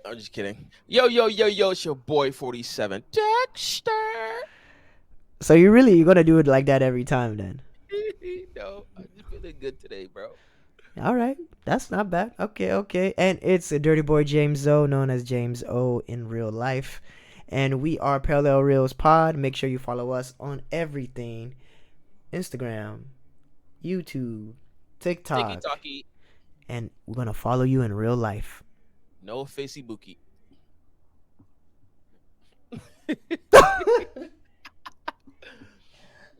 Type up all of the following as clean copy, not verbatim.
I'm just kidding. Yo, it's your boy 47 Dexter. So you're gonna do it like that every time then? No, I'm just feeling good today, bro. All right, that's not bad. Okay. And it's a Dirty Boy James O, known as James O in real life, and we are Parallel Reels Pod. Make sure you follow us on everything: Instagram, YouTube, Tiki TikTok, talkie, and we're gonna follow you in real life. no facey bookie.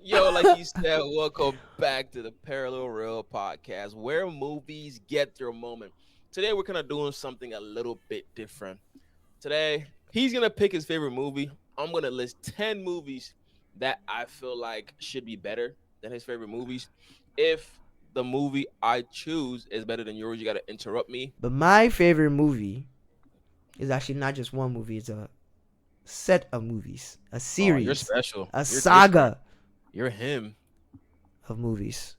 Yo, like you said, welcome back to the Parallel Real Podcast, where movies get their moment. Today, we're kind of doing something a little bit different. Today, he's gonna pick his favorite movie. I'm gonna list 10 movies that I feel like should be better than his favorite movies. If the movie I choose is better than yours, you gotta interrupt me. But my favorite movie is actually not just one movie; it's a set of movies, a Oh, you're series, special. a You're different. saga You're him. of movies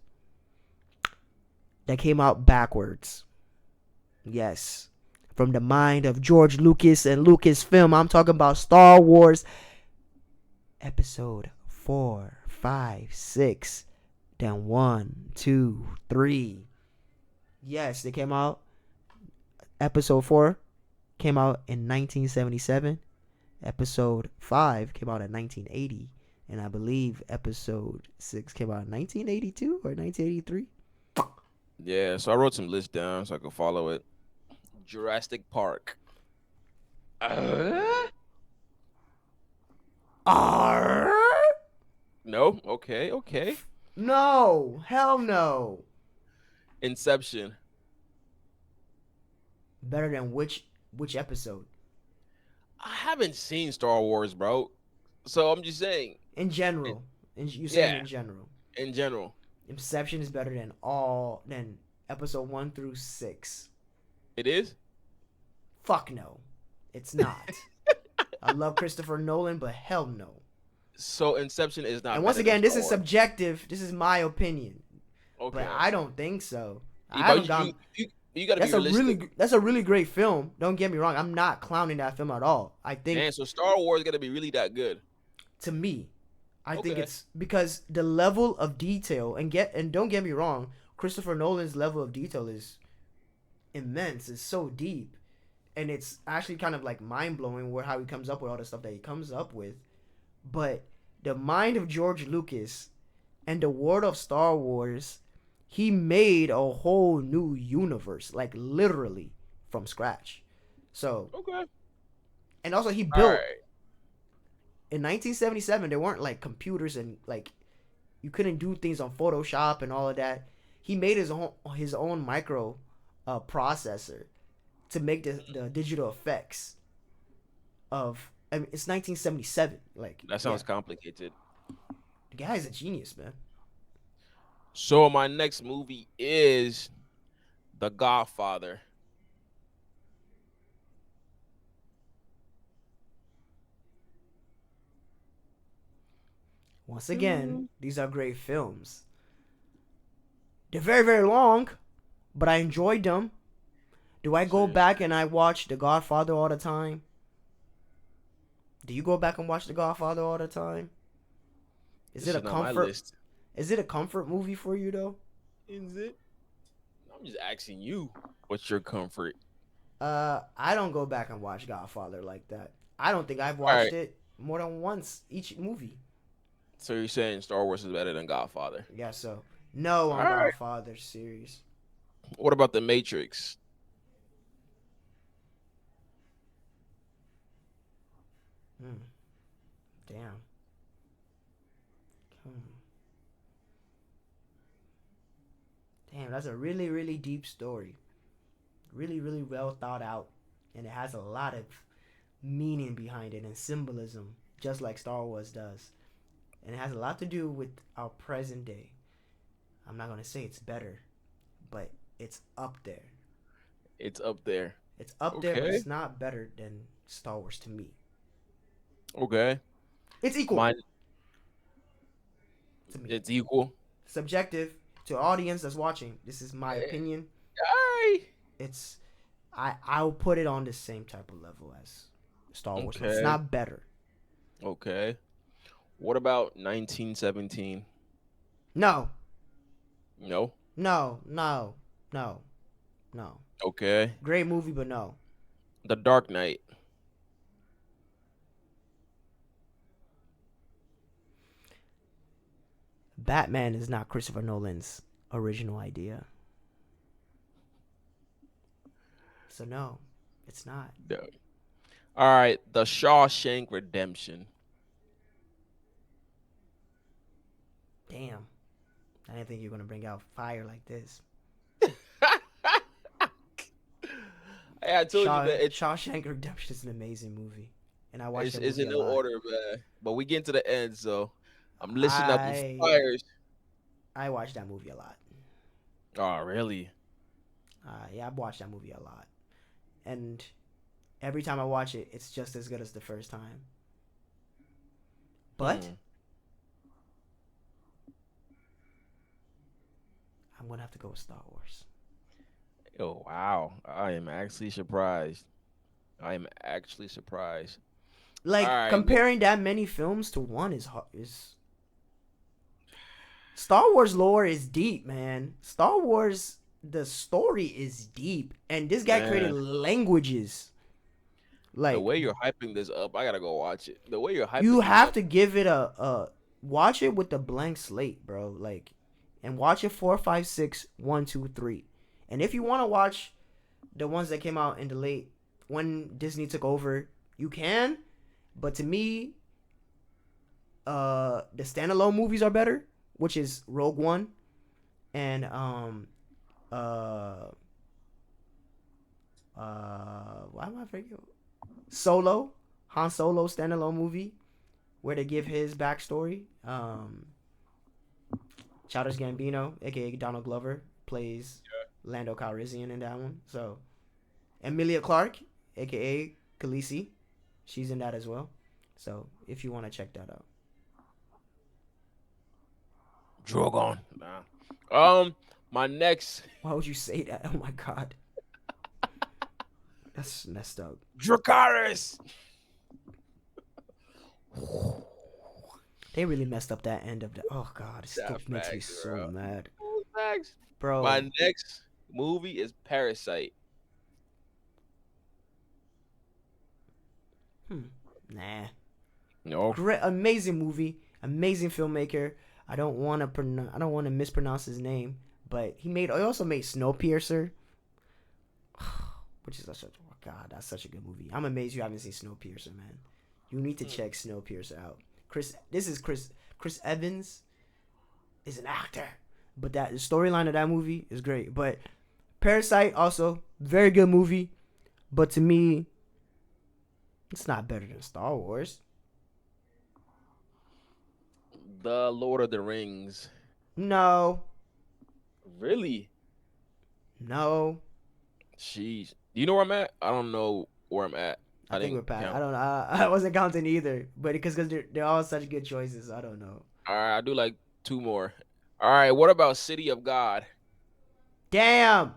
that came out backwards. Yes. From the mind of George Lucas and Lucasfilm, I'm talking about Star Wars episode 4, 5, 6, then 1, 2, 3. Yes, they came out. Episode 4 came out in 1977. Episode 5 came out in 1980. And I believe episode 6 came out in 1982 or 1983. Yeah, so I wrote some lists down so I could follow it. Jurassic Park. Uh? Arr? No? Okay. No. Hell no. Inception. Better than which episode? I haven't seen Star Wars, bro. So I'm just saying. In It, general. You saying yeah, in general. in general. Inception is better than episode 1 through 6. It is? Fuck no. It's not. I love Christopher Nolan, but hell no. So Inception is And not once better than again, this Star is Wars. subjective. This is my opinion, but Okay. I don't think so. I But haven't gone. you got to be realistic. That's a really great film. Don't get me wrong. I'm not clowning that film at all. I think Man, so Star Wars got to be really that good. to me, I think Okay. it's because the level of detail and don't get me wrong, Christopher Nolan's level of detail is immense. It's so deep, and it's actually kind of like mind blowing where how he comes up with all the stuff that he comes up with. But the mind of George Lucas and the world of Star Wars, he made a whole new universe, like literally from scratch. So, Okay. and also he All built right. in 1977. There weren't like computers and like you couldn't do things on Photoshop and all of that. He made his own micro processor to make the digital effects of. I mean, it's 1977. Like, That yeah, sounds complicated. the guy's a genius, man. So my next movie is The Godfather. Once again, these are great films. They're very, very long, but I enjoyed them. Do I go So back and I watch The Godfather all the time? Do you go back and watch The Godfather all the time? Is this it a is not my comfort? list. Is it a comfort movie for you though? Is it? I'm just asking you. What's your comfort? I don't go back and watch Godfather like that. I don't think I've All watched right. it more than once each movie. So you're saying Star Wars is better than Godfather? Yeah, so no All on right. Godfather series. What about The Matrix? Hmm. Damn. Hmm. Damn, that's a really, really deep story. Really, really well thought out. And it has a lot of meaning behind it and symbolism, just like Star Wars does. And it has a lot to do with our present day. I'm not going to say it's better, but it's up there. It's up there. It's up there, but Okay. it's not better than Star Wars to me. Okay. It's equal Mine. to me. It's equal. Subjective to audience that's watching. This is my Eh, opinion. all right. It's I'll put it on the same type of level as Star Wars, but it's Okay. not better. Okay. What about 1917? No, No. no, no, no, no. Okay. Great movie, but no. The Dark Knight. Batman is not Christopher Nolan's original idea. So no, it's not. No. All right. The Shawshank Redemption. Damn. I didn't think you were gonna bring out fire like this. Hey, I told you, man. Shawshank Redemption is an amazing movie, and I watched that It's movie in a no lot. order, man. But we get to the end, so I'm listing up the I fires. I watched that movie a lot. Oh, really? Yeah, I've watched that movie a lot, and every time I watch it, it's just as good as the first time. But Hmm. I'm gonna have to go with Star Wars. Oh, wow. I am actually surprised. I am actually surprised. All Like right. comparing that many films to one is Star Wars lore is deep, man. Star Wars, the story is deep, and this guy created Man, languages. the Like way you're hyping this up, I gotta go watch it. The way you're you hyping this have up. to give it a watch it with a blank slate, bro. Like, and watch it 4, 5, 6, 1, 2, 3. And if you want to watch the ones that came out in the late when Disney took over, you can. But to me, the standalone movies are better, which is Rogue One and uh why am I forgetting? Solo, Han Solo standalone movie where they give his backstory. Childish Gambino, aka Donald Glover, plays Lando Calrissian in that one. So Emilia Clarke, aka Khaleesi, she's in that as well. So if you want to check that out, Drogon. Nah. My next why would you say that? Oh my god, that's messed up. Dracarys. They really messed up that end of the. Oh god, it still That makes me facts, so bro. mad, Facts. bro. My next movie is Parasite. Hmm. Nah. No. Great, amazing movie, amazing filmmaker. I don't want to mispronounce his name, but he also made Snowpiercer, which is such a oh god, that's such a good movie. I'm amazed you haven't seen Snowpiercer, man. You need to Hmm. check Snowpiercer out. Chris Evans is an actor, but that the storyline of that movie is great. But Parasite also very good movie, but to me, it's not better than Star Wars. The Lord of the Rings. No, Really? no. Jeez. Do you know where I'm at? I don't know where I'm at. I I think we're didn't past. I count. don't know. I wasn't counting either, but because they're all such good choices. I don't know. All right, I do like two more. All right, what about City of God? Damn,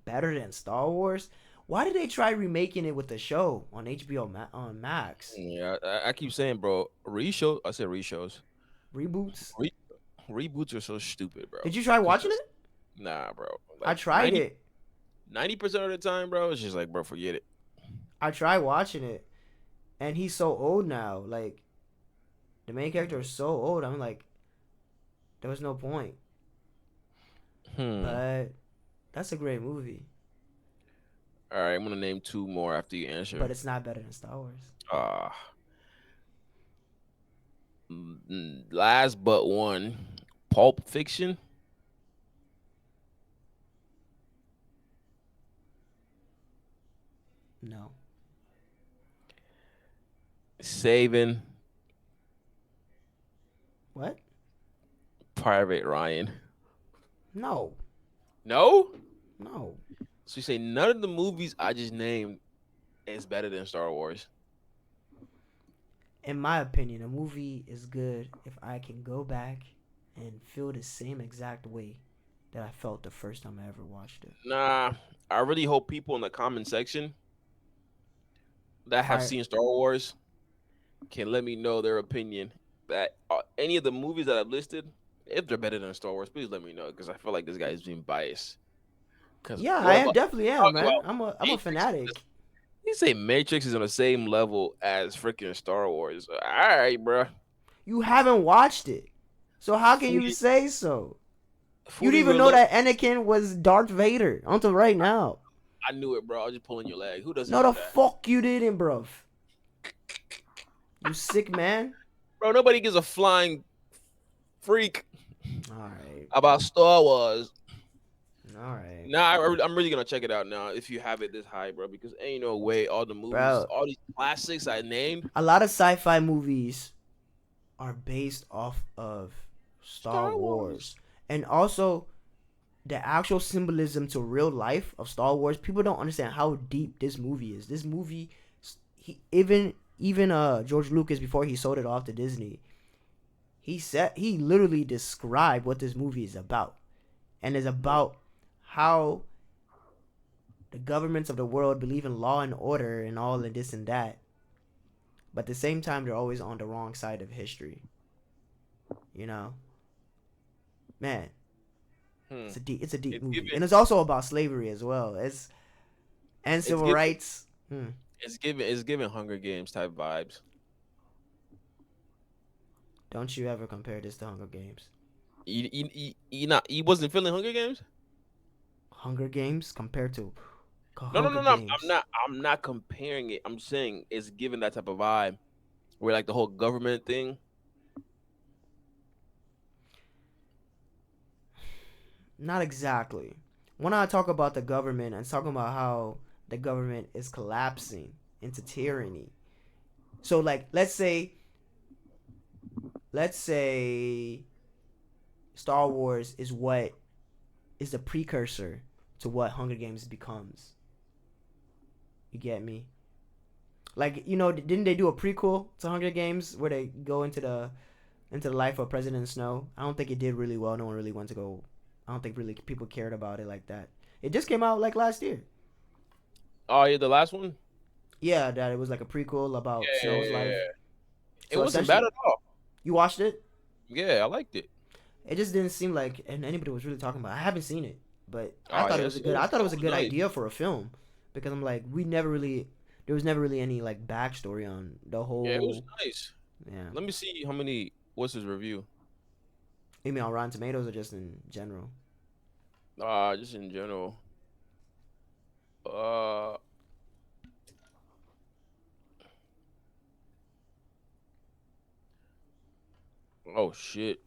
better than Star Wars. Why did they try remaking it with the show on HBO on Max? Yeah, I keep saying, bro, reshow. I said reshows. Reboots. Re- Reboots are so stupid, bro. Did you try watching Because it? nah, bro. I Like tried it. 90% of the time, bro, it's just like, bro, forget it. I tried watching it, and he's so old now. Like the main character is so old. I'm like, there was no point. Hmm. But that's a great movie. All right, I'm gonna name two more after you But answer. it's not better than Star Wars. Uh last but one, Pulp Fiction. No. Saving What? Private Ryan. No. No? No. So you say none of the movies I just named is better than Star Wars. In my opinion, a movie is good if I can go back and feel the same exact way that I felt the first time I ever watched it. Nah, I really hope people in the comment section that have Fire. seen Star Wars can let me know their opinion. That any of the movies that I've listed, if they're better than Star Wars, please let me know because I feel like this guy is being biased. Because Yeah, what I about definitely am, talking man. about I'm a Matrix? fanatic. You say Matrix is on the same level as freaking Star Wars. All right, bro. You haven't watched it, so how can you Fully, say so? You didn't fully even know realistic. that Anakin was Darth Vader until right now. I knew it, bro. I was just pulling your leg. Who doesn't No, the know that, fuck you didn't, bruv. You sick man. bro? Nobody gives a flying freak All right, about Star Wars. all right, Nah, I'm really gonna check it out now. If you have it this high, bro, because ain't no way all the movies, bro. all these classics I named, A lot of sci-fi movies are based off of Star Star Wars, Wars. and also the actual symbolism to real life of Star Wars. People don't understand how deep this movie is. This movie, he even George Lucas, before he sold it off to Disney, he literally described what this movie is about, and is Hmm. about how the governments of the world believe in law and order and all and this and that, but at the same time they're always on the wrong side of history. You know, man, Hmm. it's a deep It's movie, giving, and it's also about slavery as well as and it's civil giving, rights. Hmm. it's giving Hunger Games type vibes. Don't you ever compare this to Hunger Games. He wasn't feeling Hunger Games. Hunger Games compared to No, no, Hunger no, no. Games. I'm not comparing it. I'm saying it's giving that type of vibe where like the whole government thing. Not exactly. When I talk about the government, I'm talking about how the government is collapsing into tyranny. So like let's say Star Wars is what is the precursor to what Hunger Games becomes. You get me? Like, didn't they do a prequel to Hunger Games where they go into the life of President Snow? I don't think it did really well. No one really went to go. I don't think really people cared about it like that. It just came out like last year. Oh yeah, the last one. Yeah, that it was like a prequel about Snow's life. Yeah, it So wasn't bad essentially, at all. you watched it. Yeah, I liked it. It just didn't seem like and anybody was really talking about. I haven't seen it, but I Oh thought it was yes, a good. I thought it was a it good was nice. idea for a film because I'm like, we never really. There was never really any like backstory on the Yeah, it was whole. nice. Yeah, Let me see how many. What's his review? you mean on Rotten Tomatoes or just in general? Just in general. Uh, oh shit.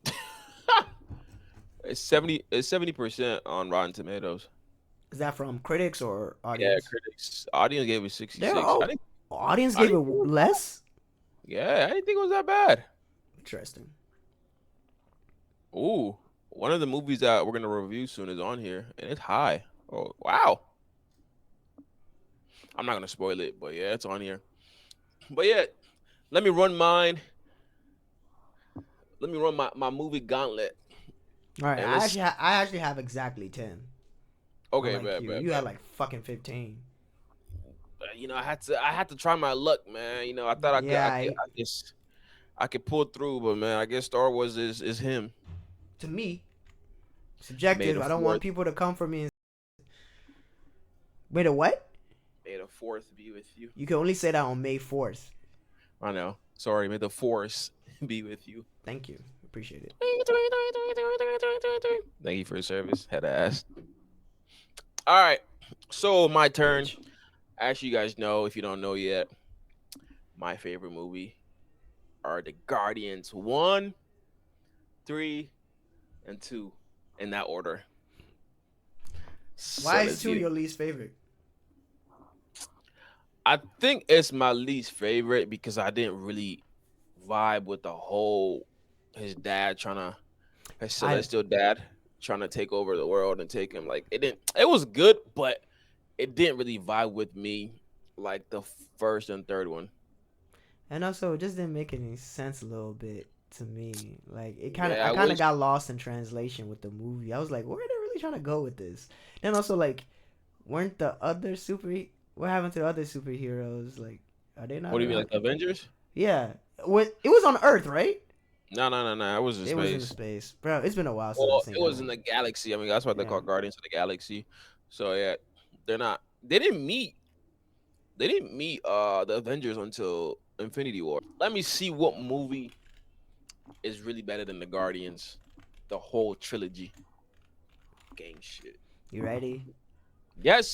It's 70% on Rotten Tomatoes. Is that from critics or Yeah, audience? critics. Audience gave it They're 66. all audience I gave didn't it think it was bad. less. Yeah, I didn't think it was that bad. Interesting. Ooh, one of the movies that we're gonna review soon is on here, and it's high. Oh wow! I'm not gonna spoil it, but yeah, it's on here. But yeah, let me run mine. Let me run my movie gauntlet, All right, and let's. I actually have exactly 10. Okay, Unlike bad, you, bad, you had bad. like fucking 15. I had to try my luck, man. I thought Yeah, I guess I could pull through, but man, I guess Star Wars is him. to me, May subjective. the I don't want fourth, people to come for me and wait a what? may the fourth be with you. You can only say that on May 4th. I know. Sorry, may the force be with you. Thank you. Appreciate it. Thank you for your service. Had to ask. All right. So my turn. Bitch. As you guys know, if you don't know yet, my favorite movie are the Guardians 1, 3, and 2 in that order. So Why is let's 2 get it. your least favorite? I think it's my least favorite because I didn't really vibe with the whole his dad trying to his I celestial dad trying to take over the world and take him. Like it was good, but it didn't really vibe with me like the first and third one. and also it just didn't make any sense a little bit to me. Like Yeah, I I kind of wish got lost in translation with the movie. I was like, where are they really trying to go with this? Then also like, weren't the other what happened to the other superheroes? Like, are they What not do you mean, around? like the Avengers? Yeah, what it was on Earth, right? No. It was in It was in space. space, bro. It's been a while since I've Well, seen it that was in one. the galaxy. I mean, that's what they call Yeah, Guardians of the Galaxy. So yeah, they're not. They didn't meet. They didn't meet the Avengers until Infinity War. Let me see what movie is really better than the Guardians. The whole trilogy. Gang shit. you ready? Yes,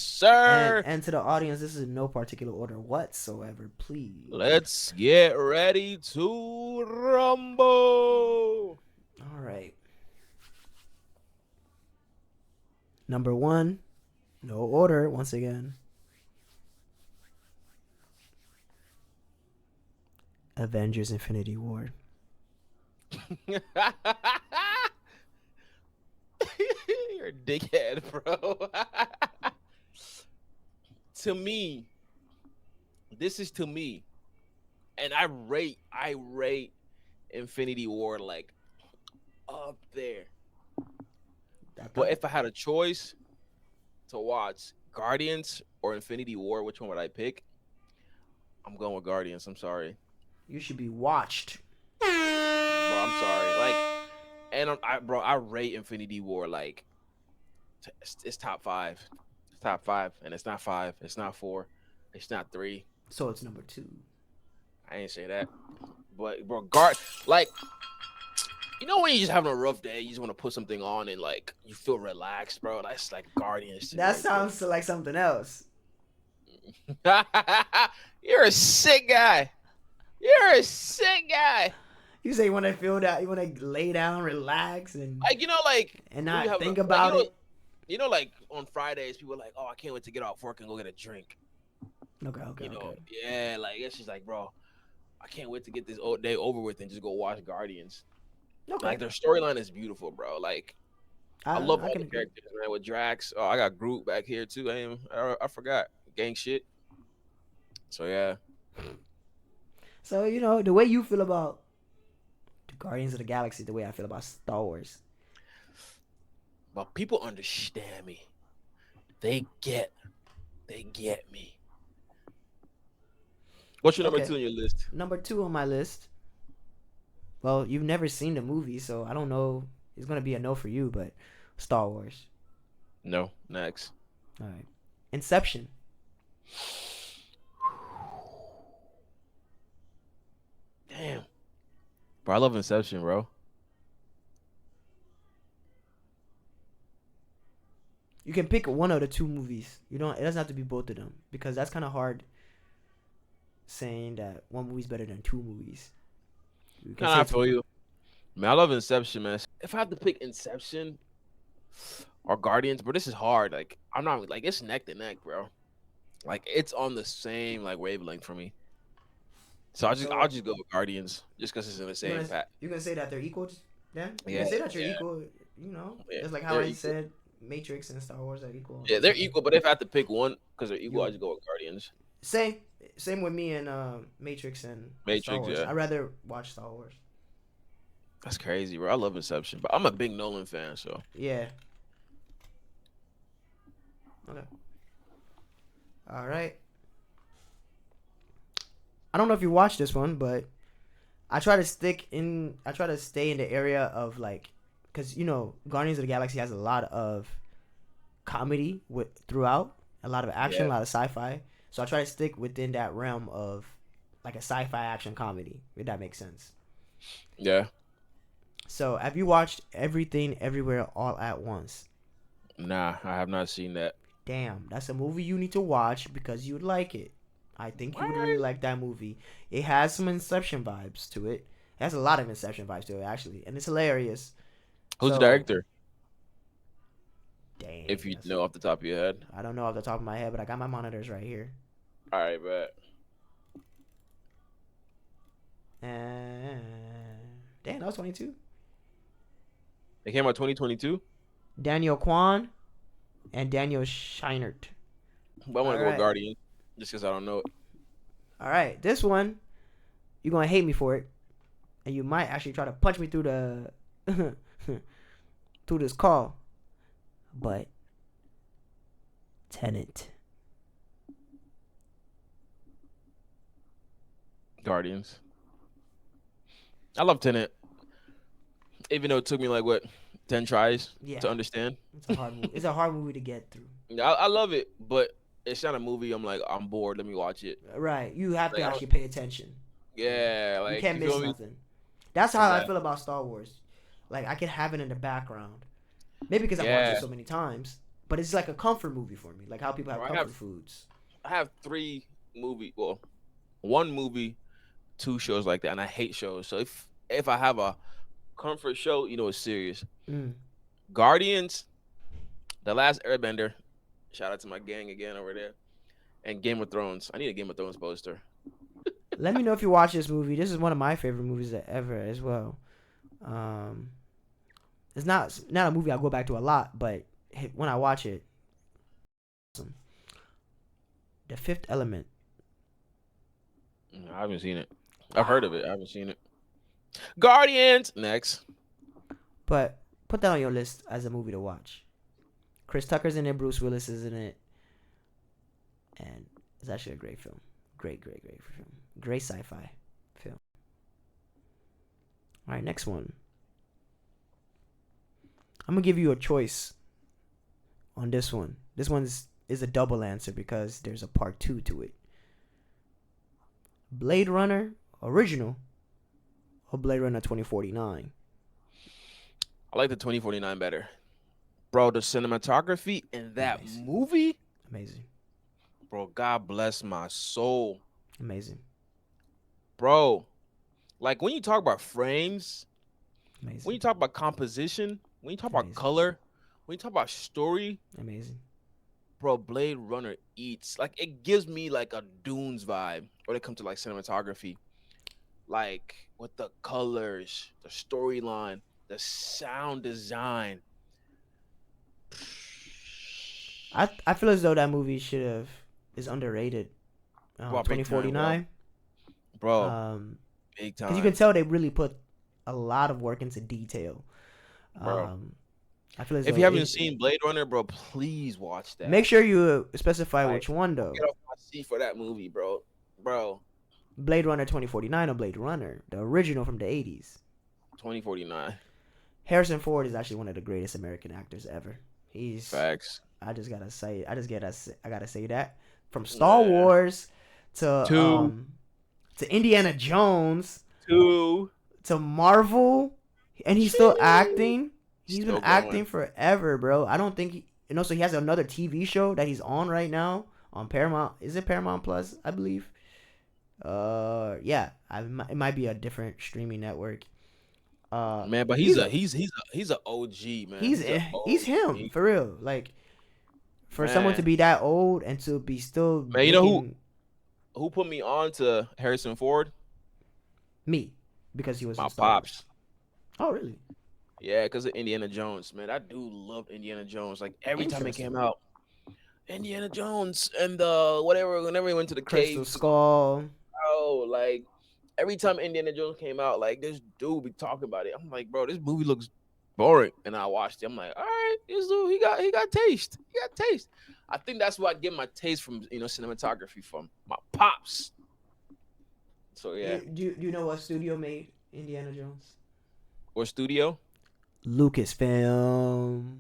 And sir. and to the audience, this is in no particular order whatsoever. Please. Let's get ready to rumble. All right. Number one, no order once again. Avengers: Infinity War. You're a dickhead, bro. To me, this is to me, and I rate Infinity War like up there. But if I had a choice to watch Guardians or Infinity War, which one would I pick? I'm going with Guardians. I'm sorry, You should be watched. bro. I'm sorry. Like, and I rate Infinity War like it's top five. It's top five, and it's not five. It's not four. It's not three. So it's number two. I ain't say that. But bro, guard like you know when you're just having a rough day, you just want to put something on and like you feel relaxed, bro. That's like Guardians to me That right sounds like something else. there. You're a sick guy. You're a sick guy. You say you want to feel that, you want to lay down, relax, Like like and when you not have think like about it. like on Fridays, people are like, oh, I can't wait to get off work and go get a drink. Okay, okay. Yeah, like it's just like, bro, I can't wait to get this day over with and just go watch Guardians. Okay. Like their storyline is beautiful, bro. Like I love I all can the agree. characters, man. With Drax, oh, I got Groot back here too. I forgot gang shit. So yeah, So, the way you feel about the Guardians of the Galaxy, the way I feel about Star Wars. but people understand me. They get me. What's your number Okay. two on your list? Number two on my list. Well, you've never seen the movie, so I don't know. It's going to be a no for you, but Star Wars. No, next. All right. Inception. Damn, bro, I love Inception, bro. You can pick one of the two movies. You don't. It doesn't have to be both of them because that's kind of hard saying that one movie's better than two movies. You can Kind say of feel you, man. I love Inception, man. If I have to pick Inception or Guardians, bro, this is hard. Like I'm not like it's neck to neck, bro. Like it's on the same like wavelength for me. So I'll so. just go with Guardians just because it's in the You're same gonna pack. you're gonna say that they're equal, then? You Yeah, can say that you're yeah, equal. yeah. Just like how They're I equal. said, Matrix and Star Wars are equal. Yeah, they're equal. But if I have to pick one because they're equal, I You just go with Guardians. same same with me and Matrix and Star Matrix, Wars. yeah. I'd rather watch Star Wars. That's crazy, bro. I love Inception, but I'm a big Nolan fan, so Yeah. Okay. All right. I don't know if you watched this one, but I try to stick in. I try to stay in the area of like, cause Guardians of the Galaxy has a lot of comedy throughout, a lot of action, yeah, a lot of sci-fi. So I try to stick within that realm of like a sci-fi action comedy, if that makes sense. yeah. So have you watched Everything Everywhere All at Once? Nah, I have not seen that. Damn, that's a movie you need to watch because you'd like it. I think you would really What? like that movie. It has some Inception vibes to it. It has a lot of Inception vibes to it, actually, and it's hilarious. Who's the So, director? dang, If you know off the top of your head. I don't know off the top of my head, but I got my monitors right here. All right, bet. And damn, that was 22. It came out 2022. Daniel Kwan and Daniel Scheinert. But I want All to go with right, Guardians just because I don't know it. all right. This one, you're gonna hate me for it, and you might actually try to punch me through the through this call. but Tenet. Guardians. I love Tenet, even though it took me like what 10 tries Yeah, to understand. it's a hard movie. It's a hard movie to get through. Yeah, I love it, but it's not a movie. I'm like, I'm bored. Let me watch it. Right, you have to Like, I don't. actually pay attention. Yeah, Yeah, you like can't you miss feel me? nothing. That's how I feel Exactly. about Star Wars. Like I can have it in the background, maybe because I've watched it Yeah, so many times. But it's like a comfort movie for me, like how people have bro. comfort foods. I have three movie. Well, one movie, two shows like that, and I hate shows. So if I have a comfort show, it's serious. Mm. Guardians, The Last Airbender. Shout out to my gang again over there. And Game of Thrones. I need a Game of Thrones poster. Let me know if you watch this movie. This is one of my favorite movies ever as well. Um, it's not a movie I go back to a lot, but when I watch it, awesome. The Fifth Element. I haven't seen it. I've heard Wow. of it. I haven't seen it. Guardians. Next. But put that on your list as a movie to watch. Chris Tucker's in it. Bruce Willis is in it, and it's actually a great film. Great film. Great sci-fi film. All right, next one. I'm gonna give you a choice on this one. This one's is a double answer because there's a part two to it. Blade Runner original or Blade Runner 2049. I like the 2049 better. Bro, the cinematography in that Amazing, movie, amazing, bro, God bless my soul. amazing, Bro, like when you talk about frames, when amazing, you talk about composition, when you talk about amazing, color, when you talk about story, amazing. bro, Blade Runner eats. Like it gives me like a Dunes vibe when it comes to like cinematography. Like with the colors, the storyline, the sound design. I feel as though that movie should have is underrated. Bro, big time, bro. 2049. Bro, Um, big because you can time. tell they really put a lot of work into detail. Bro. Um, I feel as If though you haven't it. seen Blade Runner, bro, please watch Make that. sure you specify Like, which one get though. off my seat for that movie, bro. Bro, Blade Runner 2049 or Blade Runner, the original from the 80s. 2049. Harrison Ford is actually one of the greatest American actors ever. He's Facts. I just gotta say I gotta say that from Star Yeah. Wars to Two, Indiana Jones two. to Marvel, and he's still Sheesh. acting. He's been Still going. acting forever, bro. I don't think so he has another TV show that he's on right now on Paramount. Is it Paramount Plus? I believe. Yeah, it might be a different streaming network. Man, but He's a he's a OG, man. he's He's a he's him OG. for real. Like for someone to Man. be that old and to be still Man, you know making who put me on to Harrison Ford? me because he was My in Star Wars. pops. Oh, really? Yeah, because of Indiana Jones, man. I do love Indiana Jones. Like every time it Interesting. came out, Indiana Jones and whatever. Whenever he went to the Crystal cave, Skull. like every time Indiana Jones came out, like this dude be talking about it. I'm like, bro, this movie looks boring, and I watched it. I'm like, all right, this dude, he got taste. He got taste. I think that's what I get my taste from, cinematography from my pops. So yeah, Do you know what studio made Indiana Jones? or studio, Lucasfilm.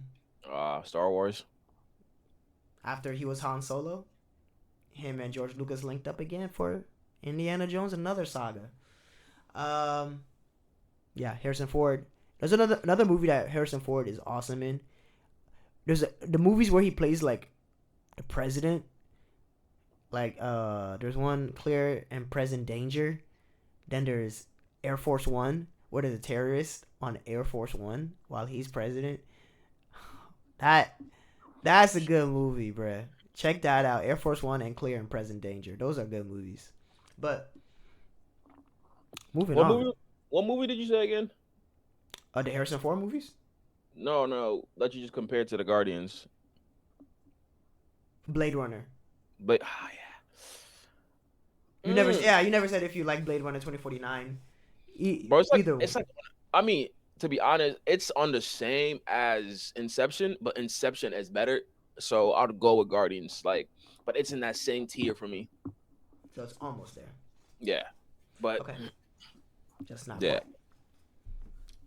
Star Wars. After he was Han Solo, him and George Lucas linked up again for Indiana Jones, another saga. Um, yeah, Harrison Ford. There's another movie that Harrison Ford is awesome in. The movies where he plays like the president. Like there's one Clear and Present Danger. Then there's Air Force One, where there's a terrorist on Air Force One while he's president. That that's a good movie, bruh. Check that out. Air Force One and Clear and Present Danger. Those are good movies. But moving What on. movie? What movie did you say again? The Harrison Ford movies? No, no, that you just compared to the Guardians. Blade Runner. But yeah. You never said if you like Blade Runner 2049. Bro, it's like Either one. I mean, to be honest, it's on the same as Inception, but Inception is better. So I'll go with Guardians. Like, but it's in that same tier for me. So it's almost there. Yeah, but Okay, just not yeah. quite.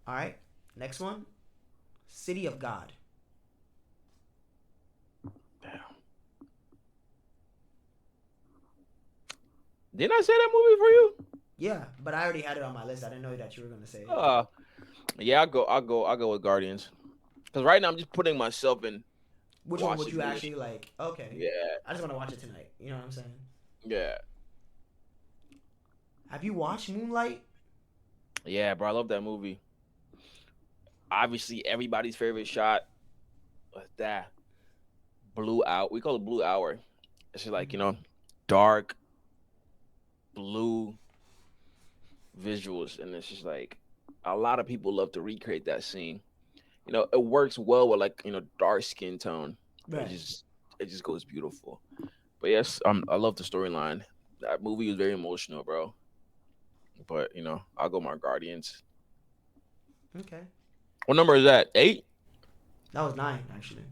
All right, next one, City of God. Damn. Didn't I say that movie for you? Yeah, but I already had it on my list. I didn't know that you were gonna say it. Uh, yeah. I'll go with Guardians. Because right now I'm just putting myself in Which one would watching you movies. actually like? Okay, Yeah, I just want to watch it tonight. You know what I'm saying? yeah, Have you watched Moonlight? yeah, bro. I love that movie. Obviously, everybody's favorite shot was that blue out. We call it blue hour. It's just like Mm-hmm. dark blue visuals, and it's just like a lot of people love to recreate that scene. It works well with like dark skin tone. It Right. just it just goes beautiful. But yes, I love the storyline. That movie was very emotional, bro. But I'll go my Guardians. Okay. What number is that? 8? That was 9 actually.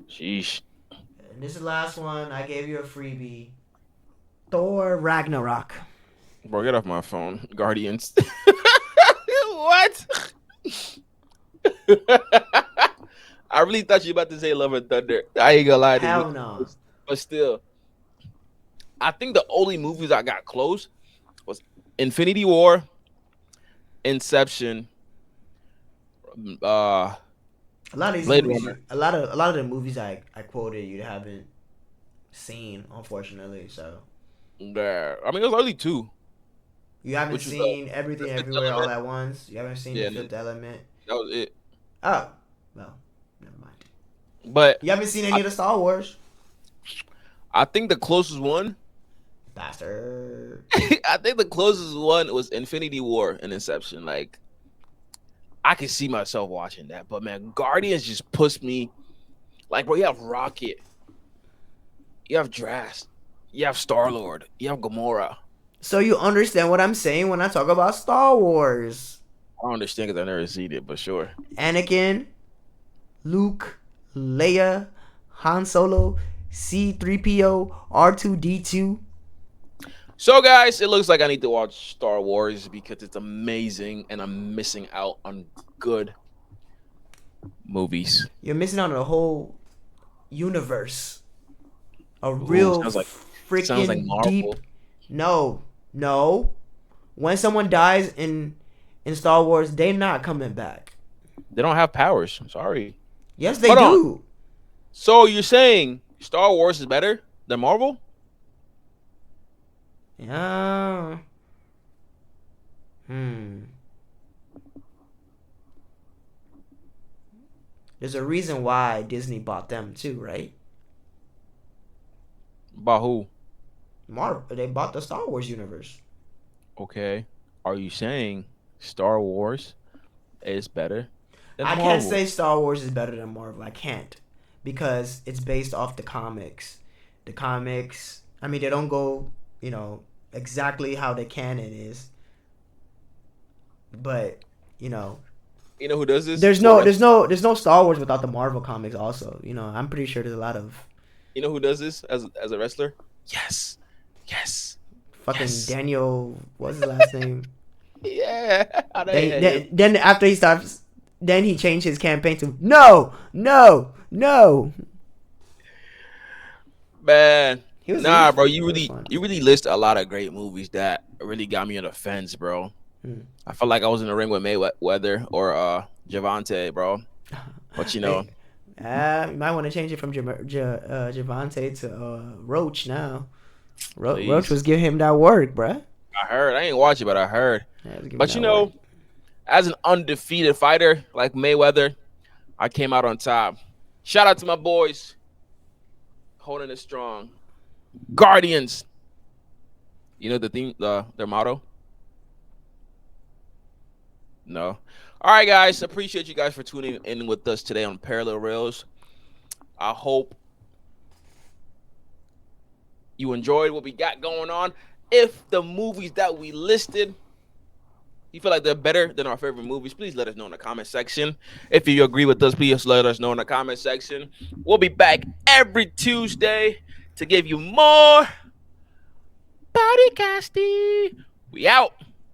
Sheesh. And this is the last one. I gave you a freebie. Thor Ragnarok. Bro, get off my phone. Guardians. What? I really thought you were about to say Love and Thunder. I ain't gonna lie to you. Hell no. But still, I think the only movies I got close was Infinity War, Inception, uh, A lot of these Blade movies, Runner. a lot of the movies I quoted, you haven't seen, unfortunately. So Yeah, I mean, it was only two, you haven't which was seen the Everything Fifth Everywhere All Element. at Once. You haven't seen The Yeah, and then Fifth Element. that was it. Oh, well, never mind. But You haven't seen I, any of the Star Wars. I think the closest one, Bastard. I think the closest one was Infinity War and Inception. Like, I could see myself watching that, but man, Guardians just puts me like, bro. You have Rocket, you have Drax, you have Star Lord, you have Gamora. So you understand what I'm saying when I talk about Star Wars? I don't understand because I never seen it, but sure. Anakin, Luke, Leia, Han Solo, C3PO, R2D2. So, guys, it looks like I need to watch Star Wars because it's amazing, and I'm missing out on good movies. You're missing out on a whole universe. A Ooh, real sounds like freaking deep. Marvel. No, no. When someone dies in Star Wars, they're not coming back. They don't have powers. I'm sorry. Yes, they Hold on. do. So you're saying Star Wars is better than Marvel? Yeah. Hmm. There's a reason why Disney bought them too, right? By who? Marvel. They bought the Star Wars universe. Okay. Are you saying Star Wars is better than I can't Marvel? say Star Wars is better than Marvel. I can't because it's based off the comics. The comics. I mean, they don't go, you know, exactly how the canon is, but you know, You know who does this? Pro wrestling. there's no Star Wars without the Marvel comics. Also, you know, I'm pretty sure there's a lot of You know who does this as a wrestler? Yes. Yes. fucking Yes. Daniel. What's his last name? Yeah. I know you hate him. Then after he stops, then he changed his campaign to no, no, no. Man. He Nah, bro. You it was really fun. you really list a lot of great movies that really got me on the fence, bro. Hmm. I felt like I was in the ring with Mayweather or Javante, bro. But Hey, you might want to change it from Javante to Roach now. Roach please. was giving him that work, bruh. I heard. I ain't watch it, but I heard. Yeah, he was giving him But that work. as an undefeated fighter like Mayweather, I came out on top. Shout out to my boys holding it strong. Guardians. You know the theme, their motto? No. All right, guys. Appreciate you guys for tuning in with us today on Parallel Rails. I hope you enjoyed what we got going on. If the movies that we listed You feel like they're better than our favorite movies? Please let us know in the comment section. If you agree with us, please let us know in the comment section. We'll be back every Tuesday to give you more podcasting. We out.